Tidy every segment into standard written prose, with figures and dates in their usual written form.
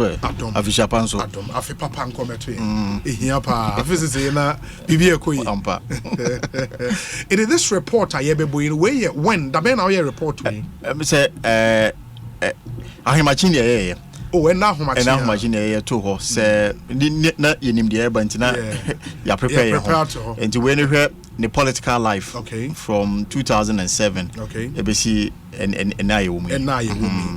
Adom. Afishapanso. Adom. Afi papa nkometo. Ehia pa. Afisi say na bibi ekoyi. Ampa. It is this report ayebebo in way when da be na we report we. Say ahimachini ye. Oh, and now machine to ho say na yenim de eba ntina ya prepare ho. And to when the political life from 2007 ebesi and now you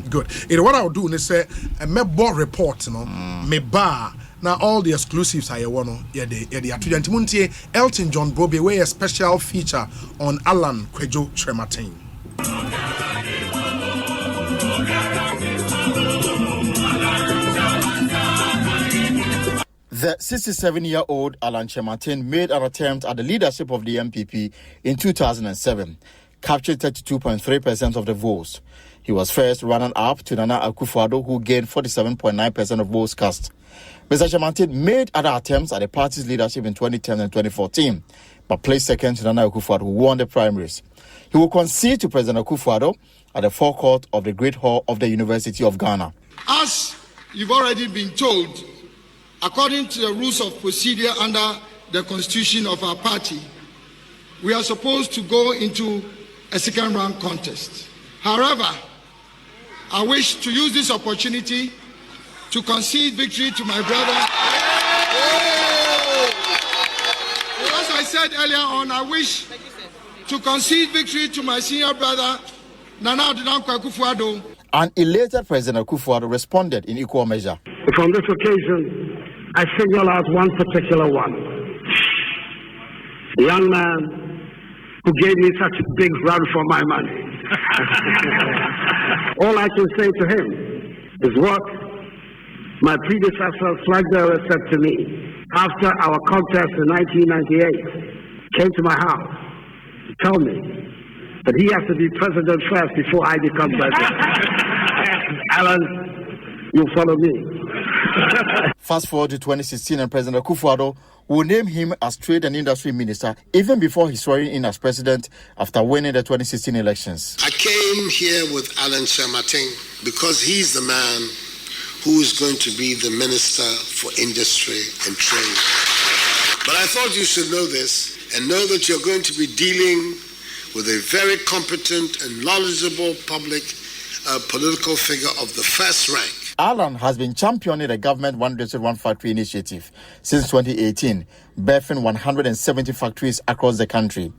good. What I'll do is say a mebo report no me bar now all the exclusives I want the Elton John Brobe way a special feature on Alan Kyerematen. The 67-year-old Alan Kyerematen made an attempt at the leadership of the MPP in 2007, captured 32.3% of the votes. He was first runner-up to Nana Akufo-Addo, who gained 47.9% of votes cast. Mr. Kyerematen made other attempts at the party's leadership in 2010 and 2014, but placed second to Nana Akufo-Addo, who won the primaries. He will concede to President Akufo-Addo at the forecourt of the Great Hall of the University of Ghana. As you've already been told, according to the rules of procedure under the constitution of our party, we are supposed to go into a second round contest. However, I wish to use this opportunity to concede victory to my brother. As I said earlier on, I wish to concede victory to my senior brother, Nana Akufo-Addo. An elated President Akufo-Addo responded in equal measure. From this occasion, I single out one particular one. The young man who gave me such a big run for my money. All I can say to him is what my predecessor, flag bearer, said to me after our contest in 1998. Came to my house to tell me that he has to be president first before I become president. Alan, you follow me. Fast forward to 2016, and President Akufo-Addo will name him as Trade and Industry Minister even before his swearing in as president after winning the 2016 elections. I came here with Alan Kyerematen because he's the man who is going to be the Minister for Industry and Trade. But I thought you should know this and know that you're going to be dealing with a very competent and knowledgeable public political figure of the first rank. Alan has been championing the government One District, One Factory initiative since 2018, birthing 170 factories across the country.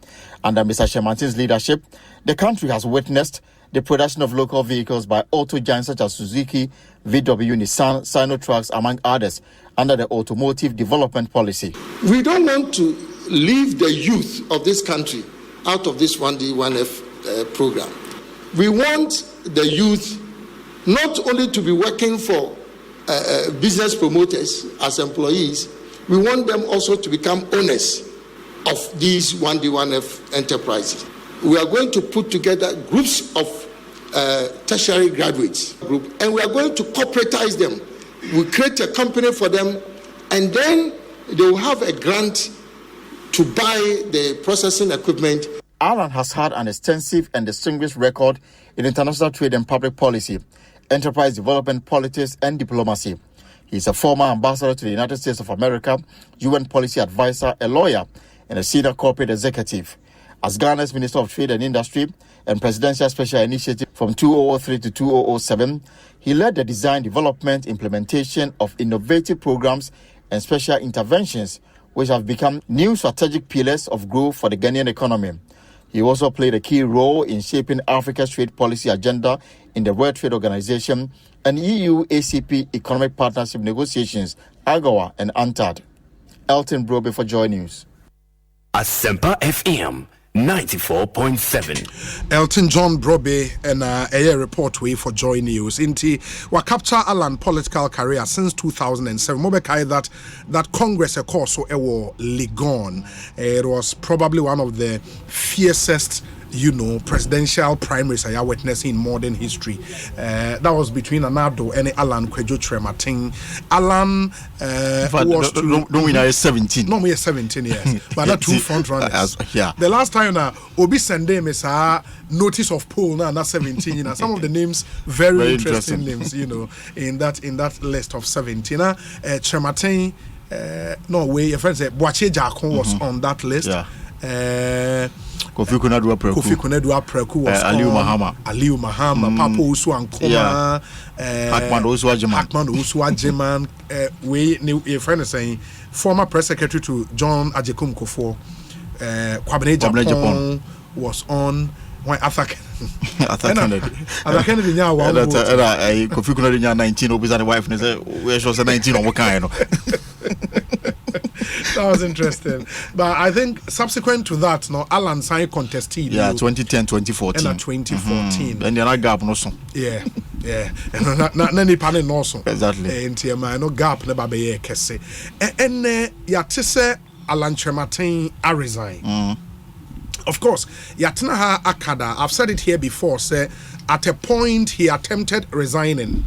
Under Mr. Kyerematen's leadership, the country has witnessed the production of local vehicles by auto giants such as Suzuki, VW, Nissan, Sinotraks, among others, under the automotive development policy. We don't want to leave the youth of this country out of this 1D, 1F program. We want the youth not only to be working for business promoters as employees, we want them also to become owners of these 1D, 1F enterprises. We are going to put together groups of tertiary graduates group, and we are going to corporatize them. We create a company for them, and then they will have a grant to buy the processing equipment. Alan has had an extensive and distinguished record in international trade and public policy, enterprise development, politics, and diplomacy. He is a former ambassador to the United States of America, UN policy advisor, a lawyer, and a senior corporate executive. As Ghana's Minister of Trade and Industry and Presidential Special Initiative from 2003 to 2007, he led the design, development, implementation of innovative programs and special interventions, which have become new strategic pillars of growth for the Ghanaian economy. He also played a key role in shaping Africa's trade policy agenda in the World Trade Organization and EU-ACP economic partnership negotiations, AGOA and UNCTAD. Elton Brobe for Joy News. Asempa FM 94.7. Elton John Brobe and a report way for Joy News. Inti wa capture Alan political career since 2007. Mobekai that Congress also ewo Ligon. It was probably one of the fiercest presidential primaries I are witnessing in modern history. That was between Anado and Alan Kwejo Kyerematen. Alan was don't win 17. No, we are 17 years, but not two front runners. Yeah. The last time Obi Sende Mesa notice of poll now 17. Some of the names very interesting names. In that list of 17. Kyerematen. No way, your friend said Boache Jakon was on that list. Yeah. Kofi Konadu Apreku was Aliu Mahama, Papa Usu Ankoma, Hakman Usu Ajeman. Your friend is saying former press secretary to John Ajekum Kofo, Kwabene Japan was on. Why Arthur Kennedy? Kofi Konadu 19 Obi's the wife and say where she was 19 on what kind. That was interesting. But I think subsequent to that, Alan signed contested. Yeah, 2010, 2014. And 2014. And then I gap no so. Yeah. And any panel also. Exactly. And no gap never be kese. And yatise Alan Kyerematen a resign. Of course, Yatnaha Akada, I've said it here before, say at a point he attempted resigning.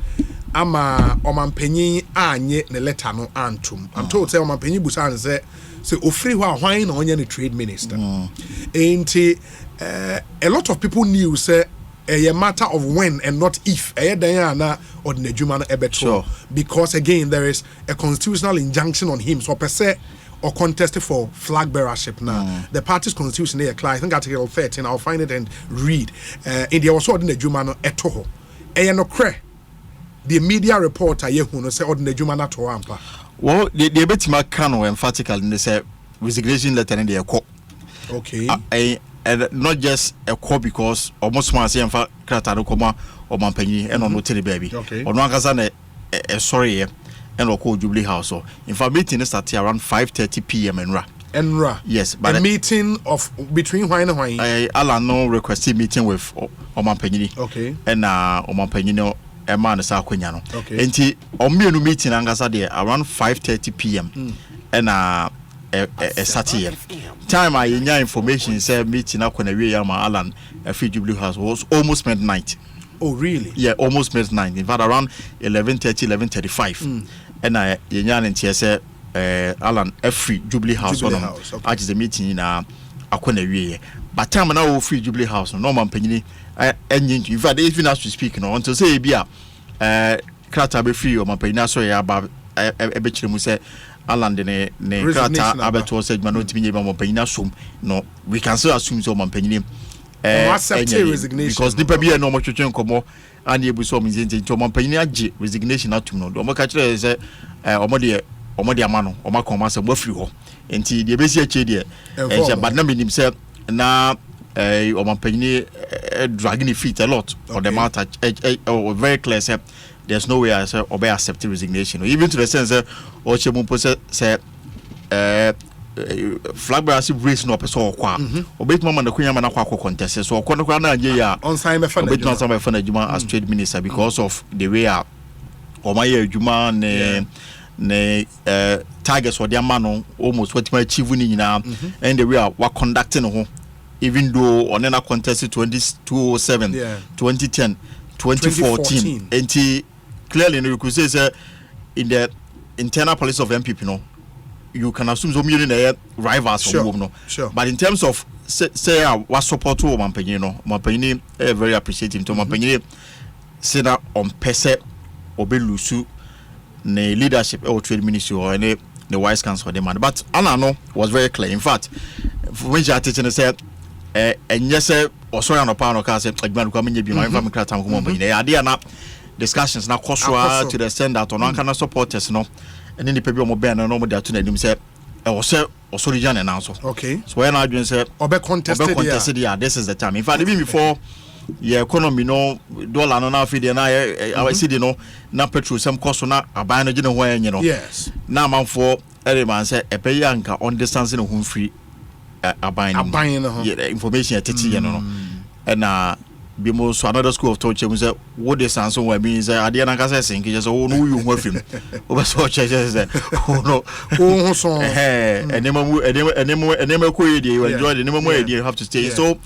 Ama Omanpenyi anye ne letter no antum. I'm told say Omanpenyi busa and say ofri why na onye ne trade minister. Enti a lot of people knew say a matter of when and not if na or the juma no ebeto, because again there is a constitutional injunction on him, so per se or contested for flag bearership now. The party's constitution here, I think Article 13, I'll find it and read. In the also the juma no etoho. No cre. The media reporter yehuno say ordinary juma na to ampa. Well, the betima kano emphatically in the resignation letter in the call. Okay. Not just a call because almost one say empha krata no koma or mampenyi and on no tell baby. Okay. Or no kasa sorry and or call Jubilee House. So in fact meeting started around 5:30 p.m. Enra. Yes, but a meeting of between wine and wine. Alan no requested meeting with Omanpenyi. Okay. And Omanpenyi a man is Okay. Enti omienu meeting angasa there around 5:30 p.m. And a Saturday time I information say meeting up when Alan a Jubilee House was almost midnight. Oh really? Yeah, almost midnight. In fact around 11:30, 11:35. And I say Alan free Jubilee House which is the meeting in Akwana. But time now free Jubilee House no man penny in fact even as we speak until say bia krata be free or man penny so ya ba ebechire say Alan ne krata abeto say man no timi man penny assume no we can still assume so man penny accept resignation because the people no mo twetwe nkomo and e bu so me nti man penny age resignation atum no do mo ka kire say omode amano omakoma say mo free ho nti de be si ache de but na menim say na Omanpenyi dragging feet a lot on the matter. Very clear say there's no way I say obey accept resignation. Even to the sense that Ochemumpo say flag bearership race no person kwa. Obey mama na kunya mana kwa contest. So kwa na ya on sign me fana as trade minister because of the way Omaye Juma ne targets or their man almost what my achieve and the way we conducting even though on a contest 2007, 2010, 2014, and clearly you could say in the internal policy of MPP, you can assume some rivals. Sure. But in terms of say what support to Omanpenyi, very appreciative to Omanpenyi. Say that on pese obelusu ne leadership or trade ministry or any the wise council demand. But Anano was very clear. In fact, when she teaching said. And yes, also on a pound of cars, like man coming you know, from the idea now discussions now cost to the extent that on kind of supporters, and then the people more banner no more that to them say, also region and also. Okay. So when I say, contested, yeah, this is the time. In fact, even before the economy, no dollar no now feed and I see, now petrol some cost on a buying when yes. Now man for every man said a pay yanka on distance in a home free. Buying information at and be so another school of torture was what this answer where means I didn't say just oh no you with him over so churches oh no oh so and then you enjoy the name you have to stay so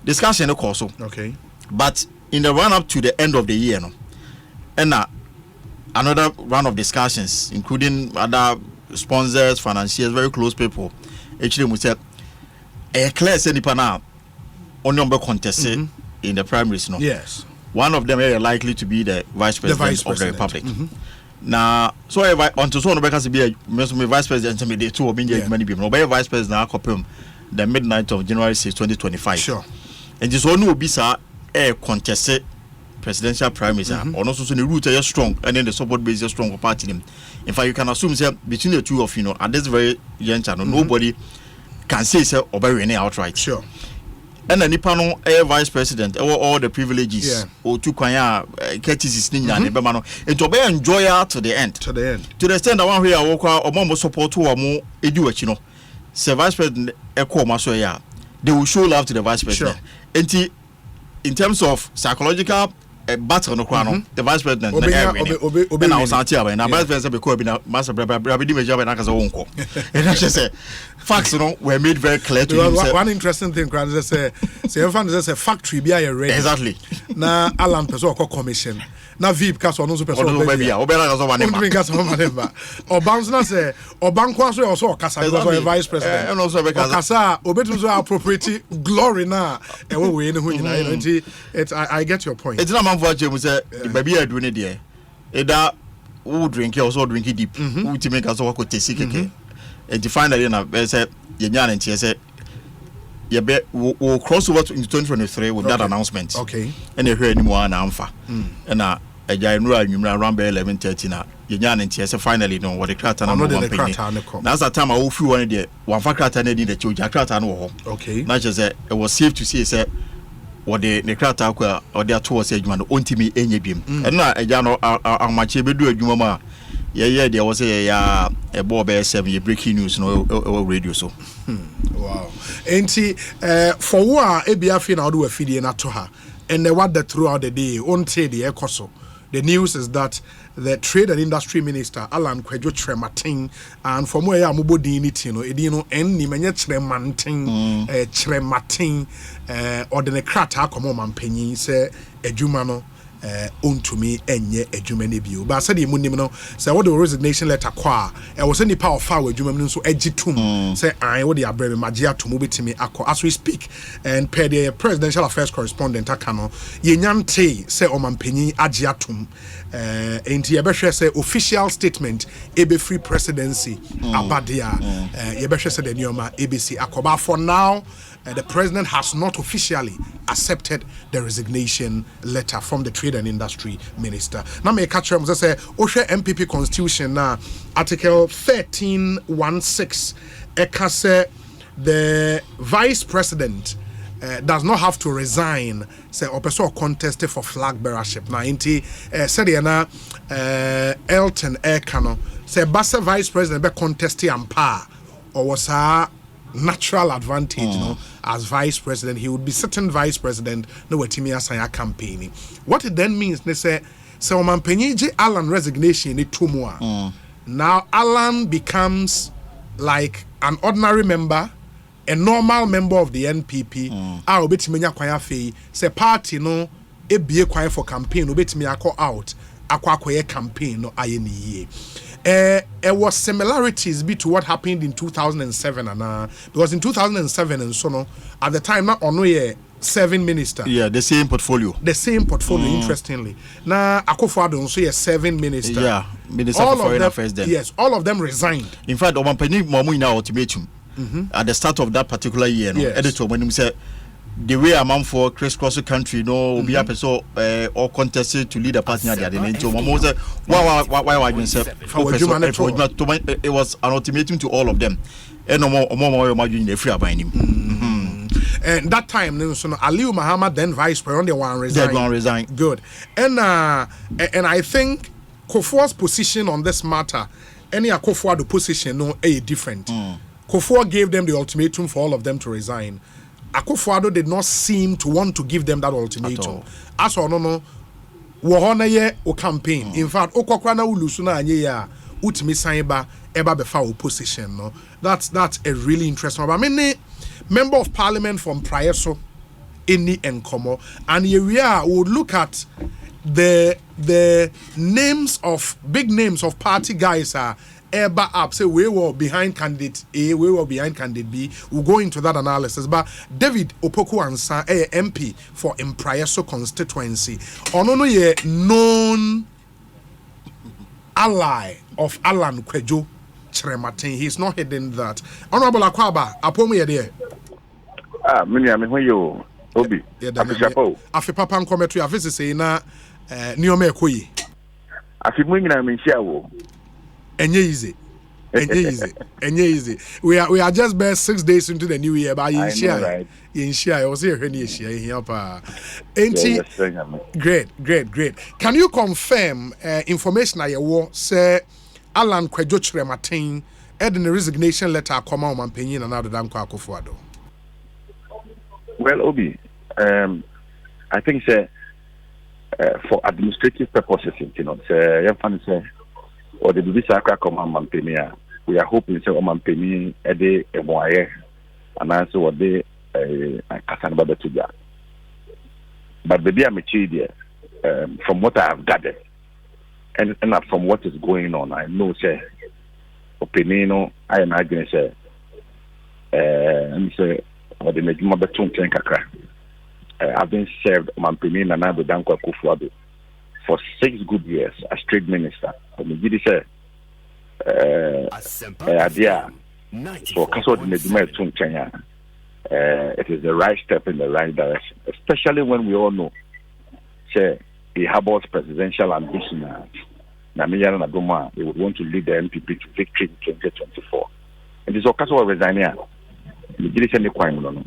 discussion no course. Okay. But in the run up to the end of the year, no, and another round of discussions, including other sponsors, financiers, very close people. Actually, we said a clear senior now on number contest in the primaries. No. Yes. One of them are likely to be the vice president of the republic. Now, so if I want to so no because be a vice president me the two of being many people. No, be vice president akopem the midnight of January 6, 2025. Sure. And just one will be sir a contested presidential primaries or also so the root are strong and then the support base is strong for party them. In fact, you can assume say between the two of you know at this very young channel nobody can say say obey any outright. Sure. And the Nipano vice president all the privileges or two kwanya courtesies ni nyane be ma no it will enjoy to the end. To the extent that one way I walk or support to mo edu achi no. Say vice president so ya they will show love to the vice president. Sure. In terms of psychological battle no kwano the vice president na was antia na vice president be ko bi na master brabidi meja be na ka so wonko. And I just say facts were made very clear to him. One interesting thing is say a factory be ready. Exactly. Na Alan person ko commission. Na VIP ka so no so person be ya. Obe na so wanema. O bounce na say o banko so also kasa because of vice president. And also be kasa obetum so appropriate glory na e we ne ho nyina. I get your point. It's not man for you say baby adu ne de. Eda who drink also drink deep. Who to make us work with keke. And to find that na say yenya and say we'll cross over into 2023 with that announcement. Okay. And you hear anymore na amfa. And a January around 11:30 na yenya and say finally no what the crata na one. That's the time I will feel one day one fa crata na the choja crata no. Okay. Na just say it was safe to say what the crata kwa or there towards edge man ontimi enye bim. And na eja no amache bedu adwuma ma there was a boy by 7 year breaking news no radio so. Wow. Enti for what ebia na do afidie na to her and what the throughout the day on say the Ekoso. The news is that the Trade and Industry Minister Alan Kyerematen and from where I'm bodini no edino enni menye Kyerematen or the krata komo mampanyin say adwuma no untumi enye adwuma ne bio ba say the munim no say what the resignation letter kwa e was any power file adwuma no so agitum say I what the abreme magia to mobitimi akọ as we speak and per the presidential affairs correspondent akano yenyante say omampanyin agiatum enti ye behwe say official statement ebe free presidency abadia ye behwe say the nioma abc akoba for now. The president has not officially accepted the resignation letter from the Trade and Industry Minister. Now, me catch them say, Osha MPP Constitution now, Article 1316, say the Vice President does not have to resign. Say, or contest for flag bearership. Now, inti said Elton Ekano say, Bassa Vice President be contesting ampa or was natural advantage, as vice president. He would be certain vice president, no wetimi asaya campaigning. What it then means, they say, so Mampenyeji Alan resignation ni tumwa. Now Alan becomes like an ordinary member, a normal member of the NPP. Obetimenya kwaya fei, say party no ebie kwaya for campaign, obetimenya ko out, akwa campaign no ayeniye. There was similarities to what happened in 2007 because in 2007 and so on at the time not only 7 minister. Yeah, the same portfolio. Interestingly. Now Akufo-Addo also 7 minister. Yeah, Minister for Foreign Affairs then. Yes, all of them resigned. In fact, Omampeni Mamu in our ultimatum at the start of that particular year, editor when he said the way a man for crisscross the country, no, be up so or contested to lead a party at the end. Why you say it was an ultimatum to all of them, and no more imagine the free about him. And that time, so Aliu Muhammad, then vice president, one resigned. Good, and I think Kofo's position on this matter, any Akufo-Addo position, no, different. Kofo gave them the ultimatum for all of them to resign. Akufo-Addo did not seem to want to give them that ultimatum. As or no, wohona ye o campaign. In fact, okokwa na ulusu na anye ya utimi saiba eba befa opposition. No, that's a really interesting. But many member of parliament from Prayeso, any encomo. And here we are, we'll look at the names of big names of party guys are ever up. Say we were behind candidate A, we were behind candidate B. We'll go into that analysis. But David Opoku Ansa, MP for Imprieso constituency, ono ye known ally of Alan Kwejo Kyerematen. He's not hidden that. Honorable Akwaba, apomu ye there. Many am you Obi. Afi papa nkometu afisi say na nioma ekoyi. Afi mu nyina me hia wo. Enye easy. We are just bare 6 days into the new year, but you share. I was here when you share here. Great. Can you confirm information I say Alan Kwejo Kyerematen had the resignation letter come out and penny and another damn Kwakufuado? Well, Obi, I think for administrative purposes, say or the Bibisa Command Mampenia, we are hoping to Mampeni a day a moye and answer what they Casanba Betuga. But the dear Machidia, from what I have gathered and from what is going on, I know, say, Opinino, I imagine, say, and say, or the Majuma Betum Tenkaka. I've been served Mampeni and Nado Danko Kufuado for 6 good years as trade minister. Idea for Castle in Kenya. It is the right step in the right direction, especially when we all know he harbors presidential ambition. Namiyana Nadoma, they would want to lead the MPP to victory in 2024. And this is Castle resigning. The British and the Quine.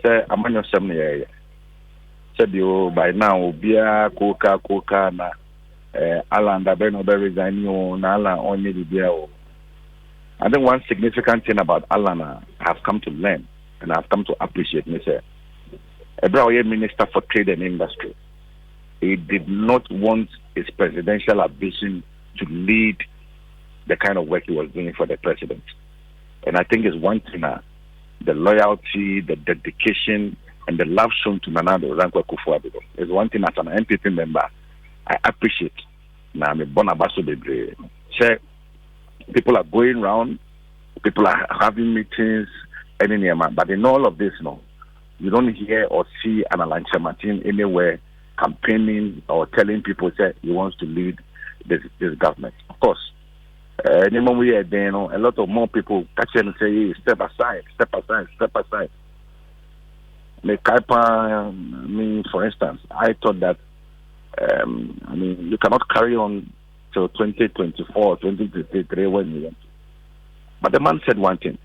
Say, among your 7 years. Said you by now, Bia, Coca, na Alan Dabeno resigning, Alan only the Bia. I think one significant thing about Alan I have come to learn and I've come to appreciate, Mr. Ebrahim Minister for Trade and Industry. He did not want his presidential ambition to lead the kind of work he was doing for the president. And I think it's one thing, the loyalty, the dedication, and the love shown to Nanado Rankwa Kufuado is one thing as an MPP member I appreciate. Now I'm a Bonabaso Bebre. People are going around, people are having meetings, but in all of this, you don't hear or see an Alan Kyerematen anywhere campaigning or telling people that he wants to lead this government. Of course, any moment we are there, a lot of more people catch and say, hey, step aside. Me, for instance, I thought that you cannot carry on till 2024, 2023 when you want to. But the man said one thing,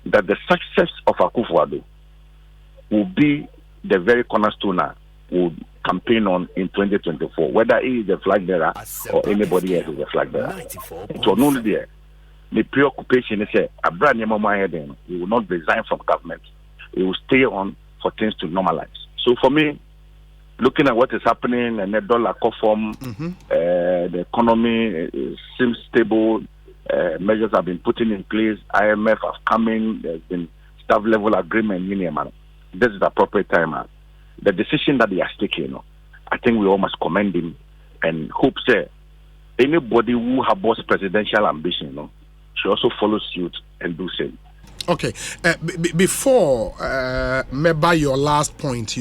that the success of Akufo-Addo will be the very cornerstone will campaign on in 2024, whether he is a flag bearer or anybody else is a flag bearer. So only there, the preoccupation is he will not resign from government. He will stay on for things to normalize. So for me, looking at what is happening and the dollar form, the economy seems stable. Measures have been put in place. IMF have come in. There's been staff level agreement. This is the appropriate time. The decision that he has taken, I think we all must commend him and hope anybody who has presidential ambition, should also follow suit and do same. Okay, before maybe your last point,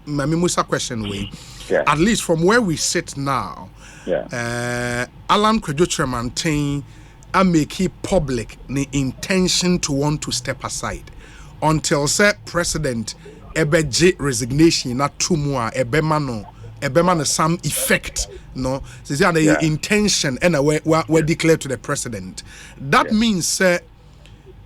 Musa question way. Yeah. At least from where we sit now, Alan Kwejo Kyerematen make it public the intention to want to step aside until president ebeje resignation na tumwa ebema some effect the intention and we declare to the president. That means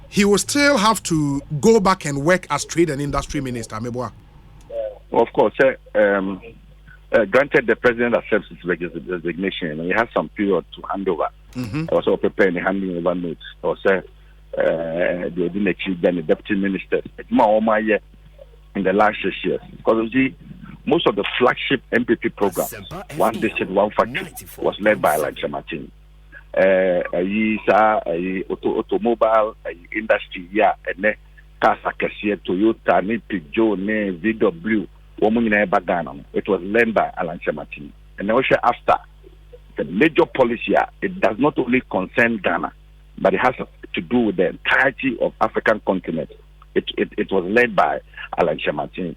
he will still have to go back and work as trade and industry minister. Of course, granted the president accepts his resignation, he has some period to hand over. Also preparing the handing over notes. Or the deputy ministers. In the last 6 years, because you see, most of the flagship MPP programs, one district, one factory, was led by Alan Kyerematen. Automobile industry, and cars akɛseɛ Toyota ne Peugeot ne VW wɔn nyinaa ba Ghana no. It was led by Alan Kyerematen. And also after the major policy, it does not only concern Ghana, but it has to do with the entirety of African continent. It was led by Alan Kyerematen.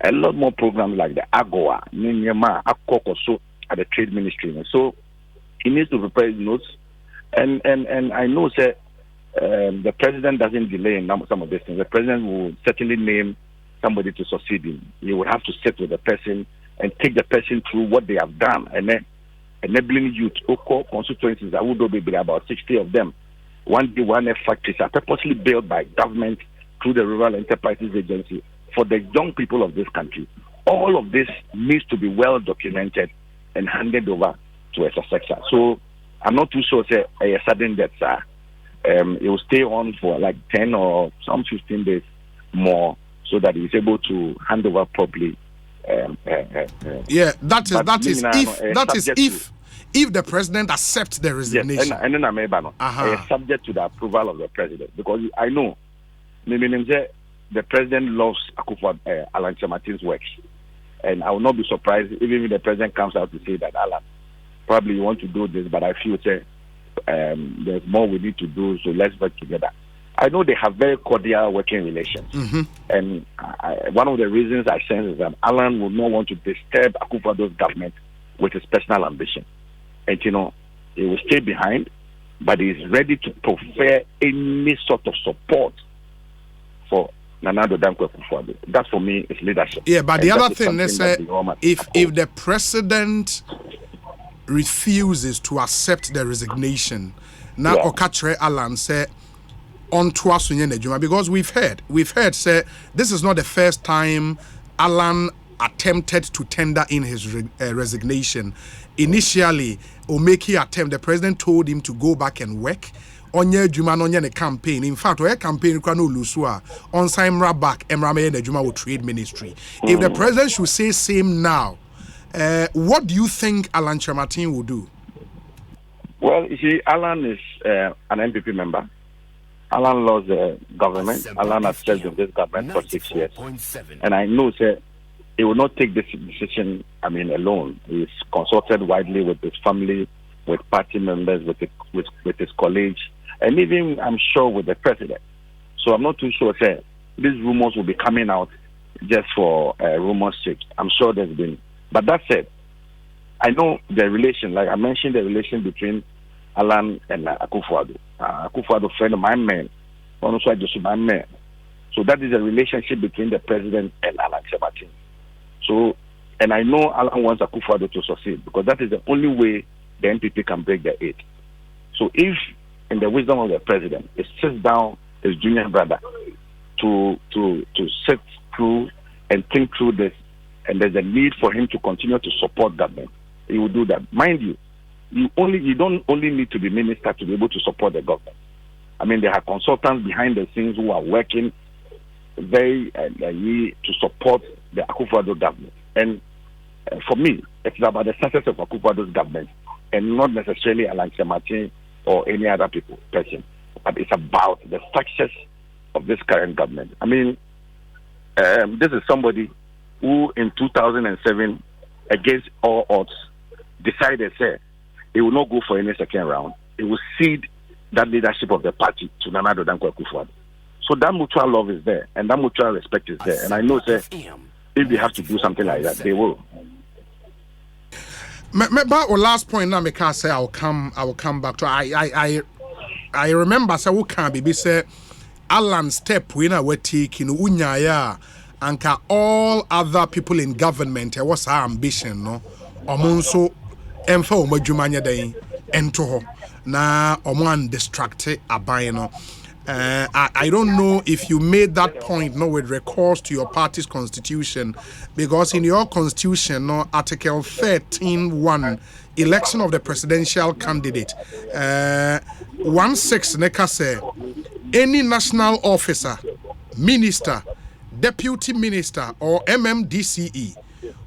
A lot more programs like the AGOA, Ninyama, Akokoso at the Trade Ministry. So he needs to prepare his notes. And I know that the president doesn't delay in some of these things. The president will certainly name somebody to succeed him. You will have to sit with the person and take the person through what they have done. And then enabling youth, Oko constituencies, I would be about 60 of them. One factories are purposely built by government through the Rural Enterprises Agency for the young people of this country. All of this needs to be well documented and handed over to a successor. So I'm not too sure say a sudden death, sir. It will stay on for like 10 or some 15 days more so that he's able to hand over properly. Yeah, that is if the president accepts the resignation. Yes, and then I'm subject to the approval of the president, because I know the president loves Alan Kyerematen's works, and I will not be surprised even if the president comes out to say that Alan, probably you want to do this, but I feel there's more we need to do, so let's work together. I know they have very cordial working relations, and one of the reasons I sense is that Alan will not want to disturb Akufo-Addo's government with his personal ambition, and he will stay behind, but he is ready to prefer any sort of support for Nana Addo Dankwa Akufo-Addo. That for me is leadership. Yeah, but the other thing is, if the president refuses to accept the resignation, now Okachre Alan say on because we've heard say this is not the first time Alan attempted to tender in his resignation. Initially, Omeki attempt, the president told him to go back and work on the campaign. In fact, our campaign on Simra back Emrame the Juma Trade Ministry. If the president should say same now, what do you think Alan Kyerematen will do? Well, you see, Alan is an MPP member. Alan loves the government. Alan has served in this government for 6 years. And I know that he will not take this decision, alone. He's consulted widely with his family, with party members, with his colleagues, and even, I'm sure, with the president. So I'm not too sure that these rumors will be coming out just for rumors' sake. I'm sure there's been. But that said, I know the relation, like I mentioned, the relation between Alan and Akufo-Addo. Akufo-Addo, friend of my man, also just my man. So that is a relationship between the president and Alan Kyerematen. So, and I know Alan wants Akufo-Addo to succeed, because that is the only way the NPP can break their aid. So if, in the wisdom of the president, it sits down his junior brother to sit through and think through this, and there's a need for him to continue to support government, he will do that. Mind you, you don't only need to be minister to be able to support the government. There are consultants behind the scenes who are working very to support the Akufo-Addo government. And for me, it's about the success of Akufo-Addo's government, and not necessarily Alan Kyerematen or any other person. But it's about the success of this current government. This is somebody who in 2007, against all odds, decided he will not go for any second round. He will cede that leadership of the party to Nana Addo Dankwa Akufo-Addo. So that mutual love is there, and that mutual respect is there. And I know if they have to do something like that, they will. But last point now, because say I will come back to. I remember say who can be say Alan step we na we taking unyaya anka all other people in government. What's our ambition no? Omonso emfa omadwumanya den ento ho na oman distracted aban no. I don't know if you made that point with recourse to your party's constitution, because in your constitution, Article 13(1), election of the presidential candidate, 1(6) neka say any national officer, minister, deputy minister, or MMDCE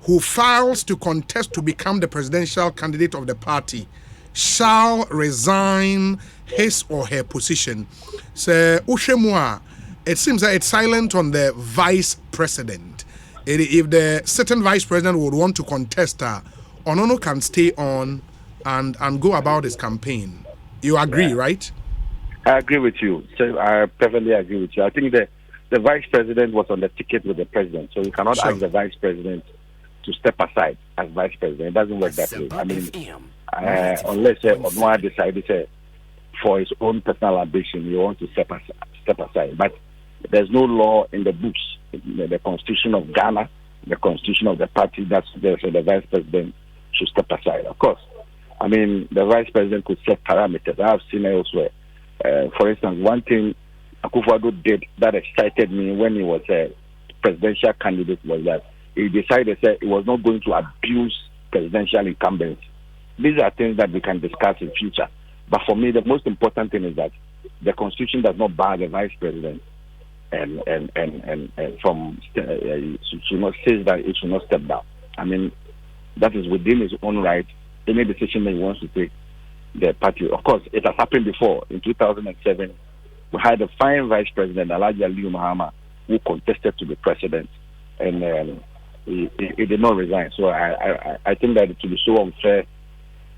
who files to contest to become the presidential candidate of the party shall resign his or her position. So Ushemwa it seems that it's silent on the vice president. If the certain vice president would want to contest, Onono can stay on and go about his campaign. You agree, right? I agree with you. So I perfectly agree with you. I think the vice president was on the ticket with the president, so you cannot ask the vice president to step aside as vice president. It doesn't work that way. I mean, unless Onoa decided for his own personal ambition, he wants to step aside. But there's no law in the books, the constitution of Ghana, the constitution of the party that's there, so the vice president should step aside. Of course, I mean, the vice president could set parameters. I have seen elsewhere. For instance, one thing Akufo-Addo did that excited me when he was a presidential candidate was that he decided that he was not going to abuse presidential incumbents. These are things that we can discuss in future. But for me, the most important thing is that the constitution does not bar the vice president and from should not say that it should not step down. I mean, that is within his own right. Any decision that he wants to take, the party. Of course, it has happened before. In 2007, we had a fine vice president, Alhaji Aliyu Mahama, who contested to be president, and he did not resign. So I think that it will be so unfair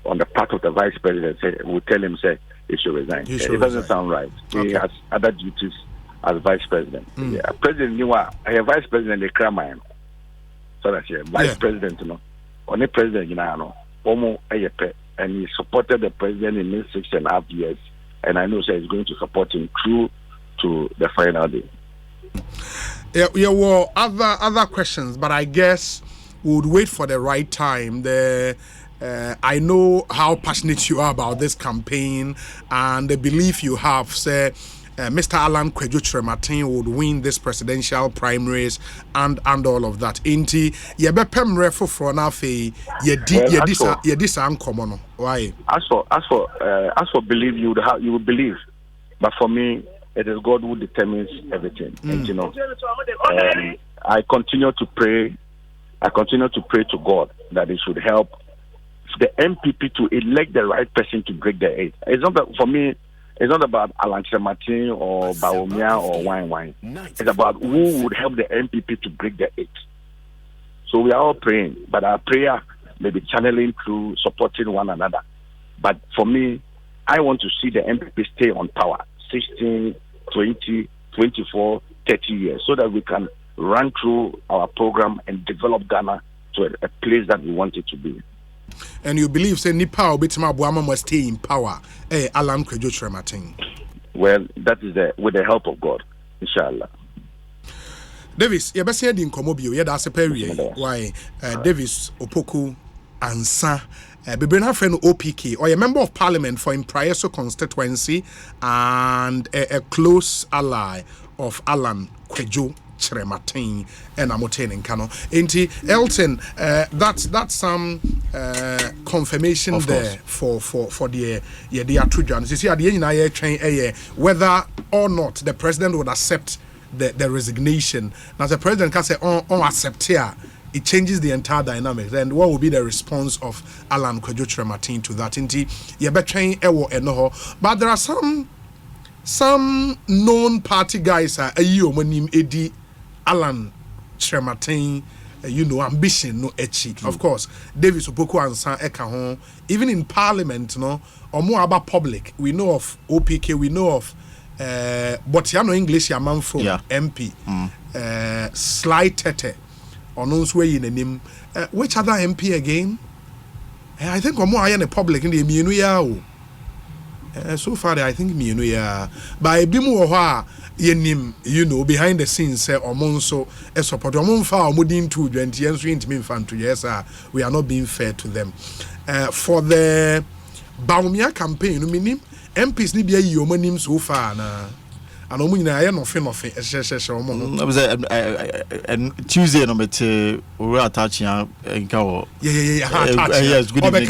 on the part of the vice president. We tell him, he should resign. It doesn't sound right. Okay. He has other duties as vice president. Yeah. President Niwa, vice president, the Kyerematen. So that's vice president, you know. Only president, you know, and he supported the president in 6.5 years, and I know he's going to support him through to the final day. Yeah, well, other questions, but I guess we would wait for the right time. I know how passionate you are about this campaign and the belief you have, say, Mr. Alan Kyerematen would win this presidential primaries and all of that. Inti yebepem refo for na fe yedisa ankomo. Why? As for believe, you would believe, but for me it is God who determines everything. And, you know, I continue to pray to God that He should help the MPP to elect the right person to break the eight. It's not that, for me. It's not about Alan Kyerematen or Baumia or Wine. It's about who would help the MPP to break the eight. So we are all praying, but our prayer may be channeling through supporting one another. But for me, I want to see the MPP stay on power 16, 20, 24, 30 years so that we can run through our program and develop Ghana to a place that we want it to be. And you believe say Nipa Obitima Buama must stay in power, Alan Kyerematen? Well, that is with the help of God, inshallah. Davis, you best heard in Komobio, that's a period. Why Davis Opoku Ansa Bebrena friend OPK or a member of parliament for Imprieso constituency and a close ally of Alan Kyerematen and Amoten and Kano. Inti Elton, that's some confirmation there for the Atrujan. You see at the end I train whether or not the president would accept the resignation. Now the president can say on accept here, it changes the entire dynamics. And what will be the response of Alan Kyerematen to that? Inti train but there are some known party guys are Edi Alan Kyerematen, ambition no echi. Of course, Davis Opoku Ansa eka ho. Even in parliament, no, or more about public. We know of OPK, we know of but you know English ya man from MP. Sly Tete. Or no way in the name. Which other MP again? I think or more I in the public in the Mienu. So far, I think me, by Bimu yenim, behind the scenes, or Monso, a support, or Monfa, or Mudin 220 years, me fan to yes, we are not being fair to them. For the Baumia campaign, meaning MPs Libya, you monim so far, and I am nothing. I was Tuesday, number 2, we were attaching in Kawa. Yes, good evening.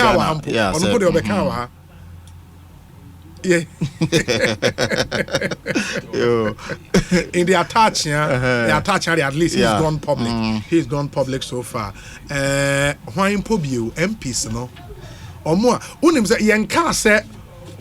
Yeah. In the attach, at least he's gone public. He's gone public so far. Why in Pobio, MPs, no? Or more. Unim say Yanka said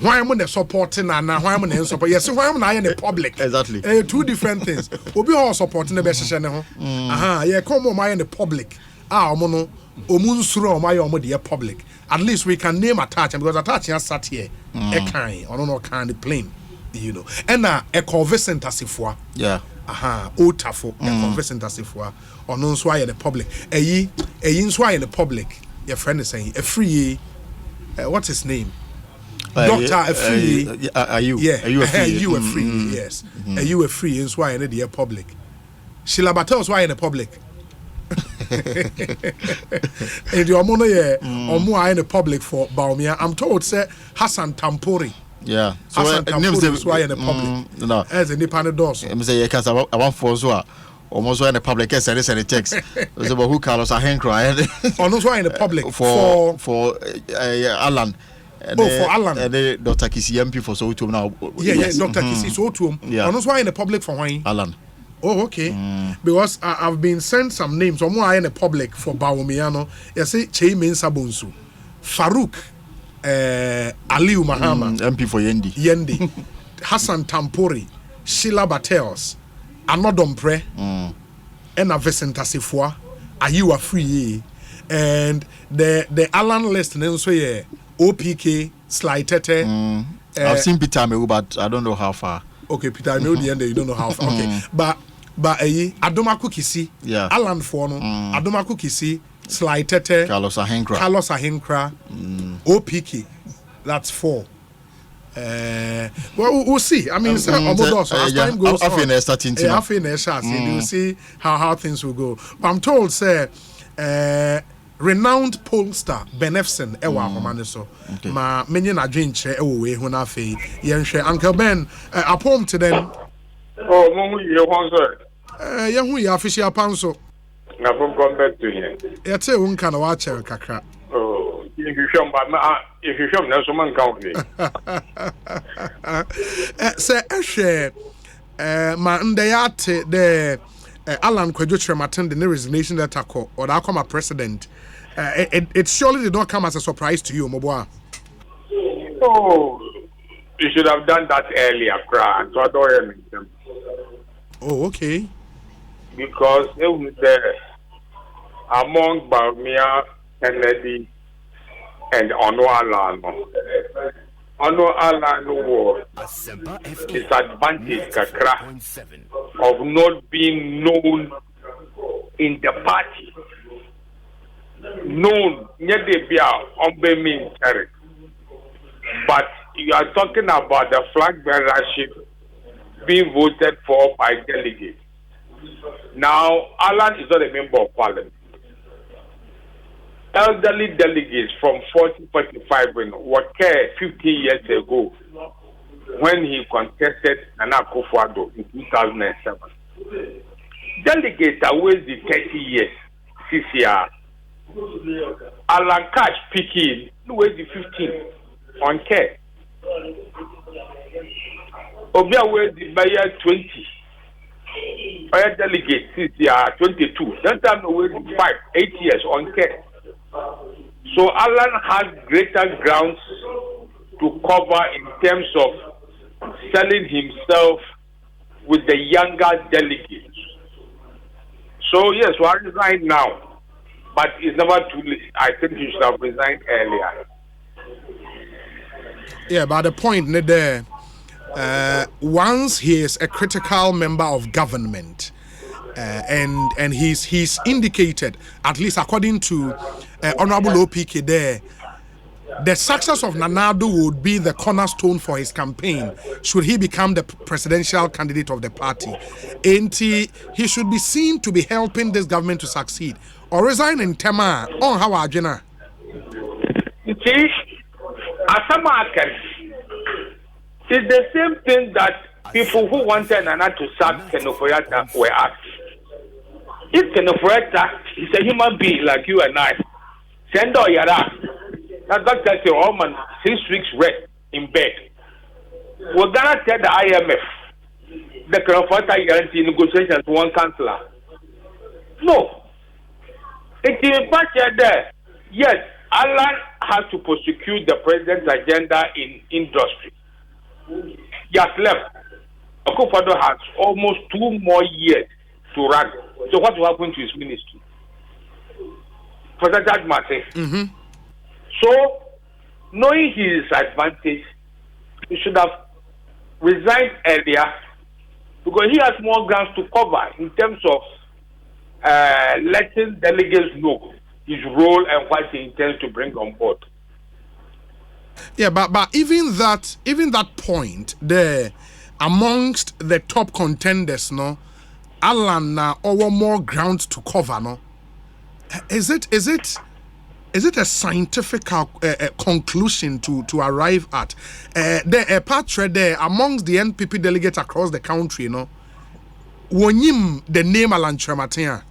why am I supporting and why am I support? Yes, why am I in the public? Exactly. Two different things. Obi all supporting the best channel. Yeah, come on, my in the public. Mono, omunsuro my the public. At least we can name attachment because attachment sat here. A kind, or no kind of plane, you know. And Ekosiisen asifwa. Yeah. Otafo Ekosiisen asifwa. Or no so in the public. Eyi so in the public. Your friend is saying a free. What's his name? Doctor a free. Are you? Yeah. Are you a free? You a free? Yes. Are you a free? And so in the public. Sheila Battles why in the public. And your money or more in the public for Baumia. I'm told say Hassan Tampori. Yeah. So Hassan Tampori is why in the public. No. As a independent doors. I'm saying because I want for so. Almost in the public, yes, and the text. It's about who Carlos Ahenkra. Almost why in the public for Alan. For Alan. And Dr. Kisi MP for so to now. Yeah, Dr. Kisi so to him. Yeah. Almost why in the public for why? Alan. Oh, okay. Because I've been sent some names. Or more in the public for Baumiano. You say Cheimin Sabonsu, Farouk, Aliu Mahama, MP for Yendi, Hassan Tampori, Sheila Battles. Anodompre and a Vincent Asifwa. Are you a free? And the Alan list and so yeah, OPK, Sly Tete. I've seen Peter Mewu, but I don't know how far. Okay, Peter Mewu, the end you don't know how far. Okay, but Adomaku Kisi, yeah, Alan Fono, Adomaku Kisi, Sly Tete, Carlos Ahenkra, OPK. That's 4. Well, we'll see. I mean, as time goes on, you'll see how things will go. But I'm told, sir, renowned pollster Benefson Ewa Homaniso, ma many na drink away when I fee. Uncle Ben, upon to them. Oh, Momu, you want, sir? Yahu, official panso. Now, from come back to him. It's a one kind of watcher, Kakra. Oh, if you show no man count me. Sir, ma ndeyate the Alan Kyerematen the resignation that or that come a president. It surely did not come as a surprise to you, Moboa. Oh, you should have done that earlier, Cran. So I don't hear. Oh, okay. Because it was there among Baumia, Kennedy, and Ono Alano. Ono Alano was disadvantage Kakra of not being known in the party. Known, yet they be on mean territory. But you are talking about the flag bearership being voted for by delegates. Now, Alan is not a member of parliament. Elderly delegates from 40-45 were care 15 years ago when he contested Nana Akufo-Addo in 2007. Delegates are waiting 30 years, CCR. Alan Cash picking, waiting 15 on care. Obia waiting by year 20. Fire delegates CCR 22. That time waiting 8 years on care. So Alan has greater grounds to cover in terms of selling himself with the younger delegates. So yes, we are resigned now, but it's never too late. I think he should have resigned earlier. Yeah, but the point there, once he is a critical member of government, and he's indicated, at least according to Honorable OPK there, the success of Nanado would be the cornerstone for his campaign should he become the presidential candidate of the party. And he should be seen to be helping this government to succeed. Or resign in Tema on how Arjuna. You see, as a market, it's the same thing that people who wanted Nana to sack Kenofoyata were asked. If Kenofoyata is a human being like you and I, send all your ass. That doctor said, oh man, 6 weeks rest in bed. We're gonna tell the IMF the Kenofoyata guarantee negotiations to one councillor. No. It's in fact there. Yes, Alan has to prosecute the president's agenda in industry. He has left. Akufo-Addo has almost 2 more years to run. So what will happen to his ministry? For that matter. So, knowing his advantage, he should have resigned earlier because he has more grounds to cover in terms of letting delegates know his role and what he intends to bring on board. Yeah, but even that point there, amongst the top contenders, no, Alan over more ground to cover, no. Is it a scientific conclusion to arrive at? The part there amongst the NPP delegates across the country, no, wonyim the name Alan Kyerematen.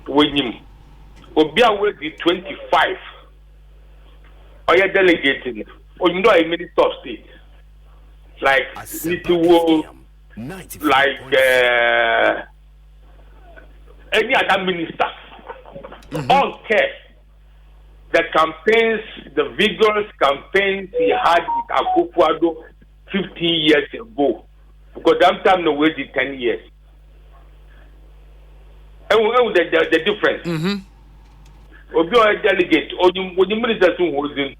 Wonyim, Obia will be 25. Or you're delegating, or you know a minister of state, like Nitiwo, like any other minister. All care the campaigns, the vigorous campaigns he had with Akufo-Addo 15 years ago, because that time no wait 10 years. And the difference. Obi or a delegate, or the minister who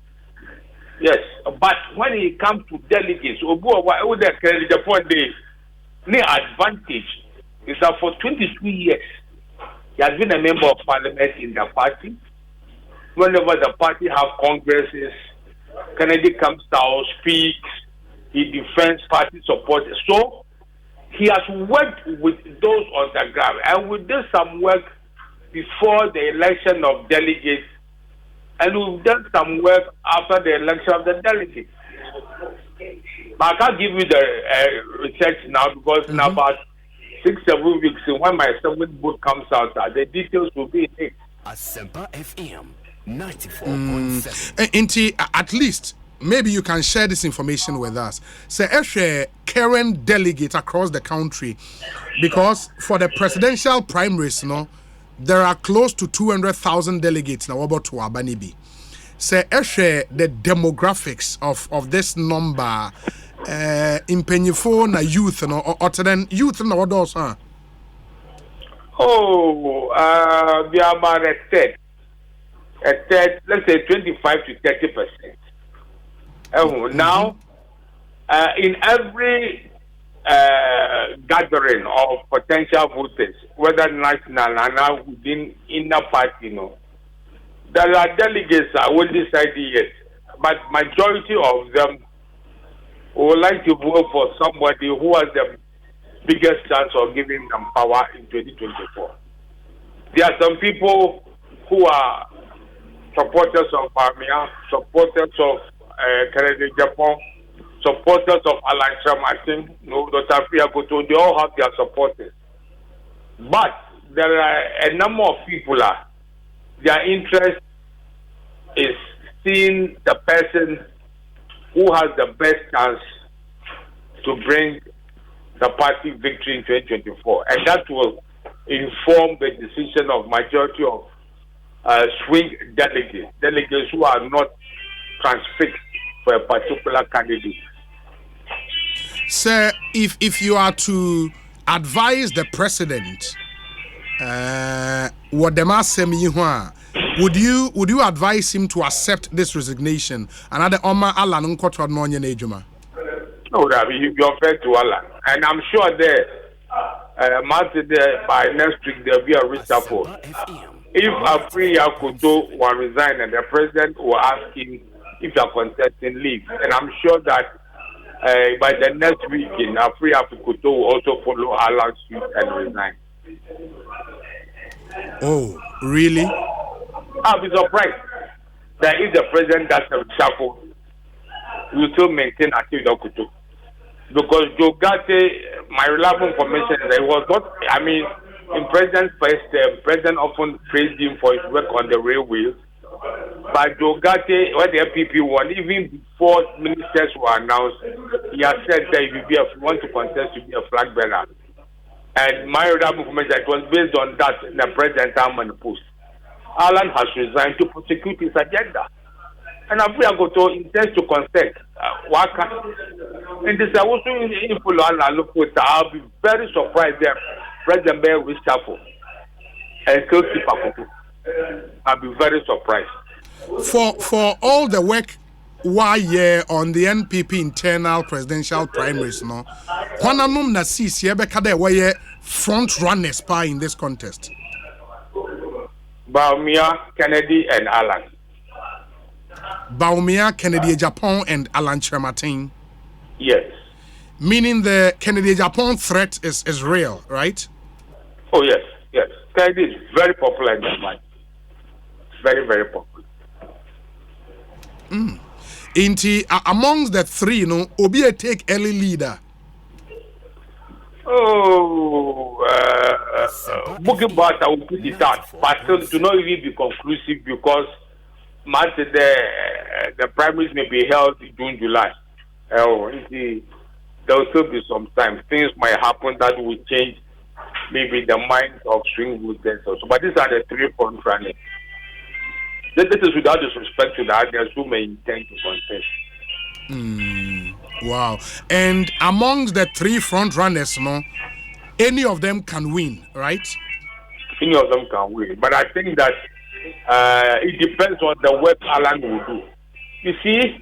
yes, but when it comes to delegates, Obi or what the point the advantage is that for 22 years he has been a member of parliament in the party. Whenever the party have congresses, Kennedy comes down, speaks, he defends party support. So he has worked with those on the ground, and we did some work before the election of delegates, and we've done some work after the election of the delegates. But I can't give you the research now because in about 6-7 weeks, when my 7th book comes out, the details will be in it. Asempa FM 94.7. Inti, at least maybe you can share this information with us. Say, a current delegate across the country, because for the presidential primaries, no, there are close to 200,000 delegates now about to Abanibi. Say, the demographics of this number, in Penyifo na youth, no, or then youth no what else, huh? Oh, they are about a third, let's say 25 to 30%. Oh, now, in every gathering of potential voters, whether national or now within inner party, no, there are delegates that will decide yet, but majority of them would like to vote for somebody who has the biggest chance of giving them power in 2024. There are some people who are supporters of Bamia, supporters of Canada, Japan, supporters of Alan Kyerematen, no, Dr. Fiakoto, they all have their supporters. But there are a number of people, their interest is seeing the person who has the best chance to bring the party victory in 2024. And that will inform the decision of majority of swing delegates who are not transfixed for a particular candidate. Sir, if you are to advise the president, what the master would you advise him to accept this resignation? Another Oma Alan Nkotwa Nonya Nejuma. No, you fair to Alan, and I'm sure by next week there'll be a reshuffle. If Afri Yakuto will resign and the president will ask him if you're contesting leave, and I'm sure that by the next week, Afri Yakuto will also follow Alan's suit and resign. Oh, really? I'll be surprised that if the president does a reshuffle, we will still maintain Afri Yakuto. Because Joe Gate, my reliable information is that it was not, I mean, in President's first term, President often praised him for his work on the railways. But Joe Gate, when the FPP won, even before ministers were announced, he has said that if you want to contest, to be a flag bearer. And my reliable information, it was based on that in the President's arm and post. Alan has resigned to prosecute his agenda. And I'm to intend to contest Waka. And this I also in Alan look with I'll be very surprised that President Bear will shuffle and kill Kipakutu. I'll be very surprised. For all the work why on the NPP internal presidential primaries, no, Kwananum na sisi ebekade why front runners in this contest. Baumia, Kennedy, and Alan. Baumia, Kennedy Japan, and Alan Kyerematen. Yes. Meaning the Kennedy Japan threat is real, right? Oh yes, yes. Kennedy is very popular in Japan. Very, very popular. Amongst the three, Obi take early leader. Booking but I will put it out, but still to not really be conclusive because the primaries may be held in June, July. There will still be some time. Things might happen that will change maybe the minds of swing voters also. But these are the three front runners. This is without disrespect to the others who may intend to contest. Wow. And amongst the three front runners, any of them can win, right? Any of them can win. But I think that it depends on the work Alan will do. You see,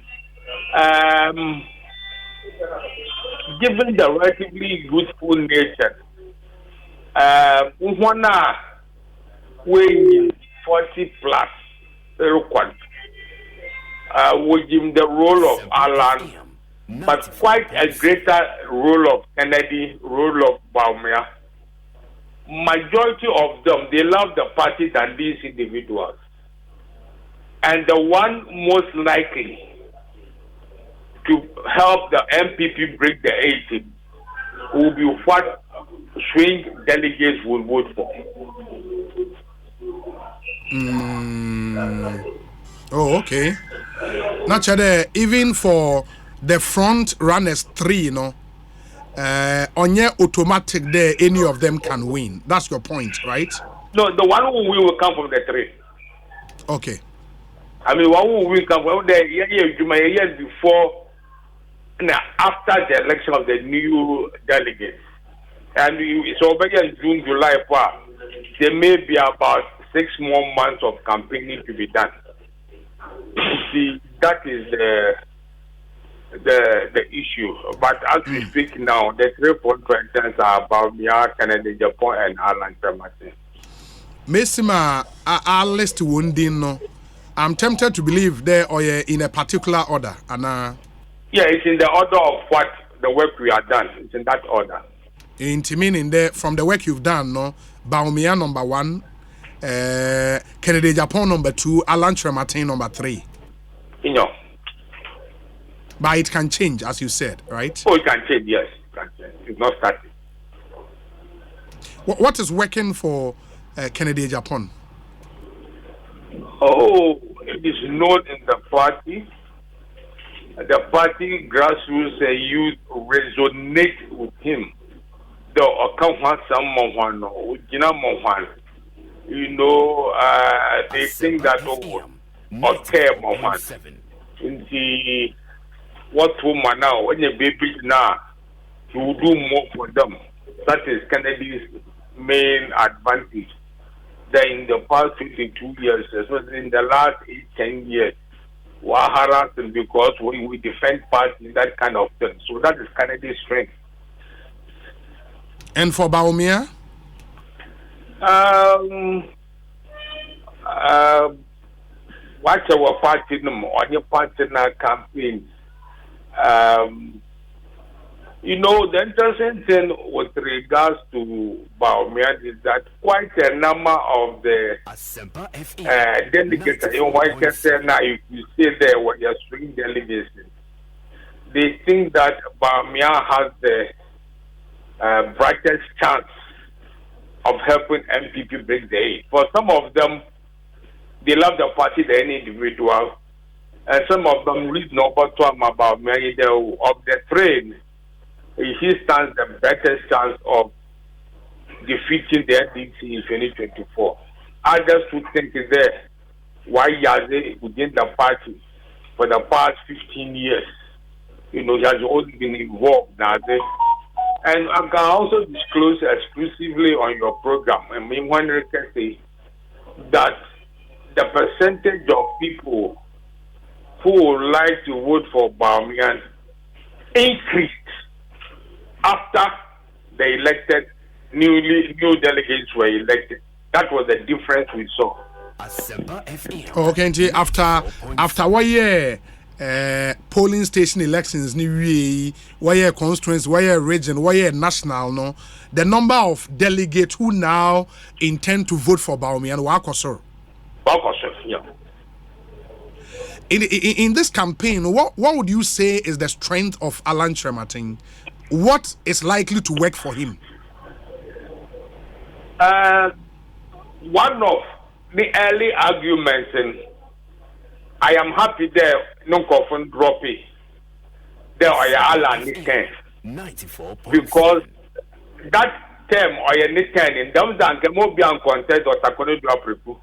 given the relatively youthful nature, Umwana weighing 40 plus would give him the role of Alan, but quite a greater role of Kennedy, role of Baumia. Majority of them, they love the party than these individuals. And the one most likely to help the MPP break the 80 will be what swing delegates will vote for. Oh, okay. Naturally, even for the front runners three, on your automatic there, any of them can win. That's your point, right? No, the one who will come from the three. Okay. I mean, one who will come from the years before, after the election of the new delegates. And it's already in June, July, there may be about 6 more months of campaigning to be done. See, that is the issue. But as we speak now, the three front runners are about Mia, Kennedy, Japan, and Alan Kyerematen. Messima, our list wounding. I'm tempted to believe they are in a particular order. Yeah, it's in the order of what the work we have done. It's in that order. Meaning from the work you've done, Baumia number 1, Kennedy Japan number 2, Alan Kyerematen number 3. But it can change, as you said, right? Oh, it can change, yes. It can change. It's not static. What is working for Kennedy Japan? Oh, it is known in the party. The party grassroots youth resonate with him. The account someone, they think that okay, in the what woman now when a baby now to do more for them. That is Kennedy's main advantage. That in the past 52 years, especially in the last 8-10 years, we are harassed because we defend party in that kind of thing. So that is Kennedy's strength. And for Baumia? Watch our party on your partner campaign. The interesting thing with regards to Baumia is that quite a number of the delegates in White now, if you stay there with your swing delegates, they think that Baumia has the brightest chance of helping MPP break the 8. For some of them, they love the party than any individual, and some of them read no about many of the trade. He stands the better chance of defeating the NDC in 2024. others who think is there why he has within the party for the past 15 years. You know, he has always been involved now. And I can also disclose exclusively on your program, I mean, when they say that the percentage of people who would like to vote for Baumian increased after the new delegates were elected. That was the difference we saw. Okay, after 1 year, polling station elections, ni 1 year constituency, 1 year region, 1 year national, no, the number of delegates who now intend to vote for Baumian Wakosor. Yeah. In this campaign, what would you say is the strength of Alan Kyerematen? What is likely to work for him? One of the early arguments, and I am happy there, no coffin dropping. There are Alan Niken. Because that term or Niken in terms of Kemobian contest or Takono Duapreku.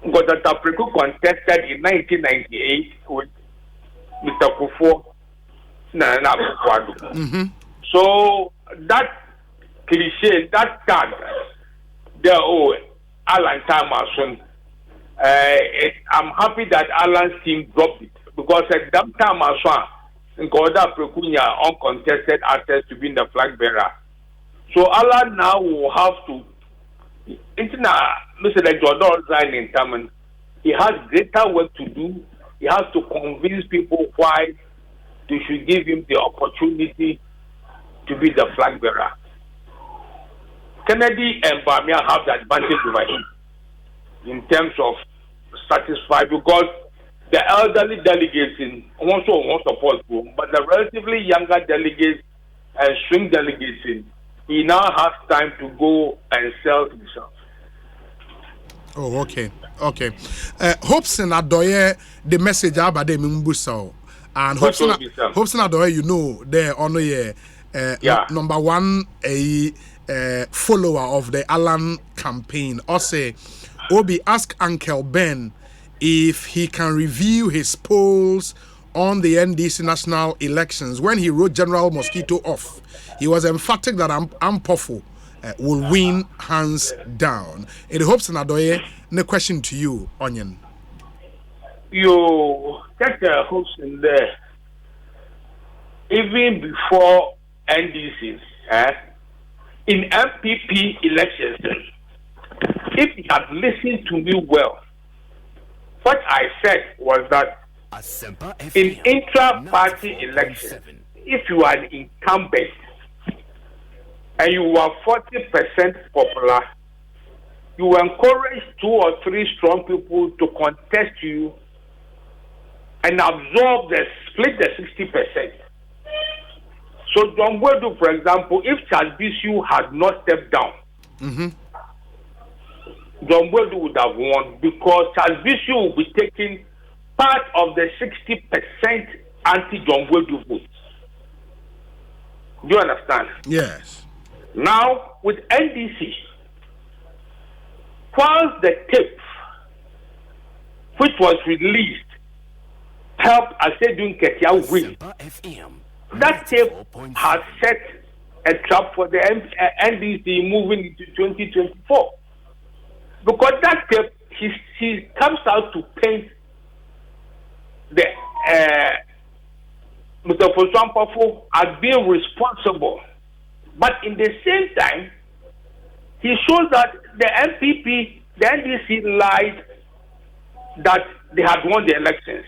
Because the Tapreku contested in 1998 with Mr. Kufo Nana Kukwadu. So that cliche, that tag, there, Alan Kyerematen. I'm happy that Alan's team dropped it because at that time as well, Nkoda Prekunya uncontested access to being the flag bearer. So Alan now will have to. It's not Mr. Jordan resigning in he has greater work to do. He has to convince people why they should give him the opportunity to be the flag bearer. Kennedy and Bamia have the advantage over him in terms of satisfied because the elderly delegates in also won't support him, but the relatively younger delegates and swing delegates in, he now has time to go and sell himself. Oh, okay. Hopes and Adoye, the message about the Mumbusa. And Hopes and Adoye, you know, they're on number one, a follower of the Alan campaign. Also, Obi ask Uncle Ben if he can review his polls on the NDC national elections. When he wrote General Mosquito off, he was emphatic that Ampofo will win hands down. It hopes in Adoye. No question to you, Onion. You take the hopes in there. Even before NDC, in MPP elections, if you had listened to me well, what I said was that in intra-party elections, if you are an incumbent and you are 40% popular, you encourage 2 or 3 strong people to contest you and absorb split the 60%. So John Wedu, for example, if Charles Bishop had not stepped down, John Wedu would have won because Charles Bishop will be taking part of the 60% anti-John Wedu votes. Do you understand? Yes. Now, with NDC, whilst the tape which was released helped Asedun Ketia win, that tape has set a trap for the NDC moving into 2024. Because that tape, he comes out to paint the Mr. Fosuampafo as being responsible. But in the same time, he shows that the MPP, the NDC lied that they had won the elections.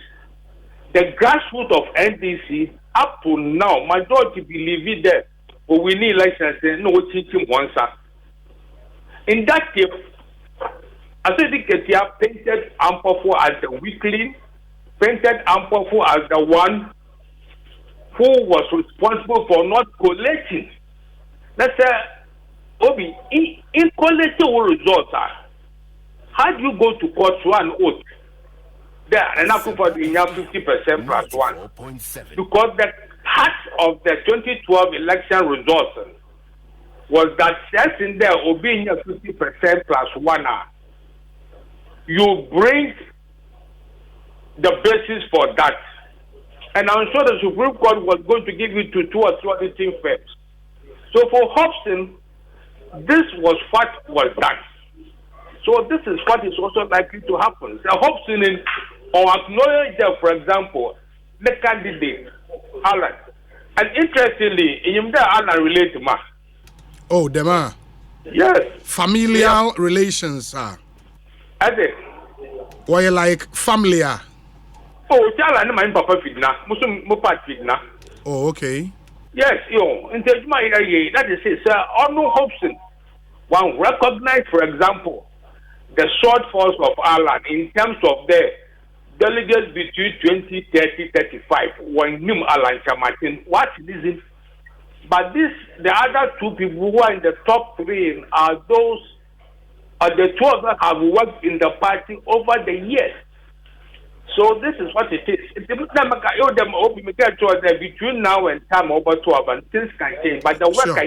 The grassroots of NDC, up to now, majority believe it there, but we need elections, no teaching once. In that case, Asedi Ketia painted Ampofo as the weakling, painted Ampofo as the one who was responsible for not collecting. Let's say, Obi, in collecting results, how do you go to court to an oath? There, and now for the 50% plus 1. Because the heart of the 2012 election results was that just in there, Obi 50% plus 1. you bring the basis for that. And I'm sure the Supreme Court was going to give it to 2 or 3 auditing firms. So for Hobson, this was what was done. So this is what is also likely to happen. So Hobson or acknowledge that, for example, the candidate, Alan. And interestingly, in that Alan relate to Ma. Oh, Dema. Yes. Familial relations, sir. As it. Why you like familiar? Oh, Alan, my papa fidna. Musum mopat fidna. Oh, okay. Yes, in that is it, sir. Ono Hobson, one recognize, for example, the shortfalls of Alan in terms of the delegates between 20, 30, 35. One name Alan Kyerematen. What is it? But the other 2 people who are in the top 3 are those, the 2 of them have worked in the party over the years. So this is what it is. Between now and time over 12 and things can change. But the work I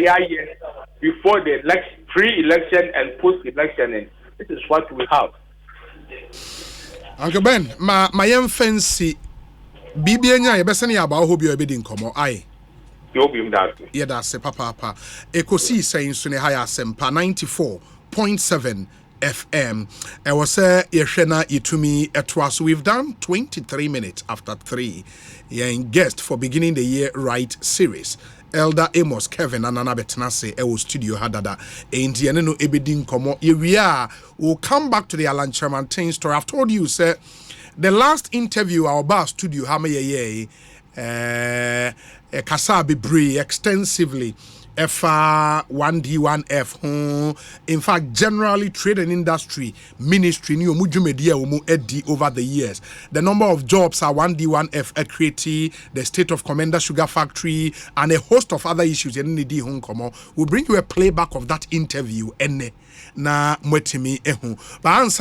before the pre-election and post-election, this is what we have. Uncle Ben, my young fancy BBN, you best about who be a bidding come I. Yeah, that's a papa. Ekosiisen Sune Higher Sempa 94.7 FM. I was Yeshena Itumi Etwas. We've done 23 minutes after 3. Yeah, in guest for beginning the year right series. Elder Amos Kevin and Anna Betnase Ewo Studio Hadada. Indiana Ebedin Komo. Here we'll come back to the Alan Kyerematen story. I've told you, sir, the last interview our bar studio Hameye Kasabi Bree extensively. FR 1D1F. In fact, generally trade and industry ministry new media edi over the years. The number of jobs are 1D1F at Kreti, the state of Commander Sugar Factory, and a host of other issues. We'll bring you a playback of that interview. Na mwetimi ehu. But answer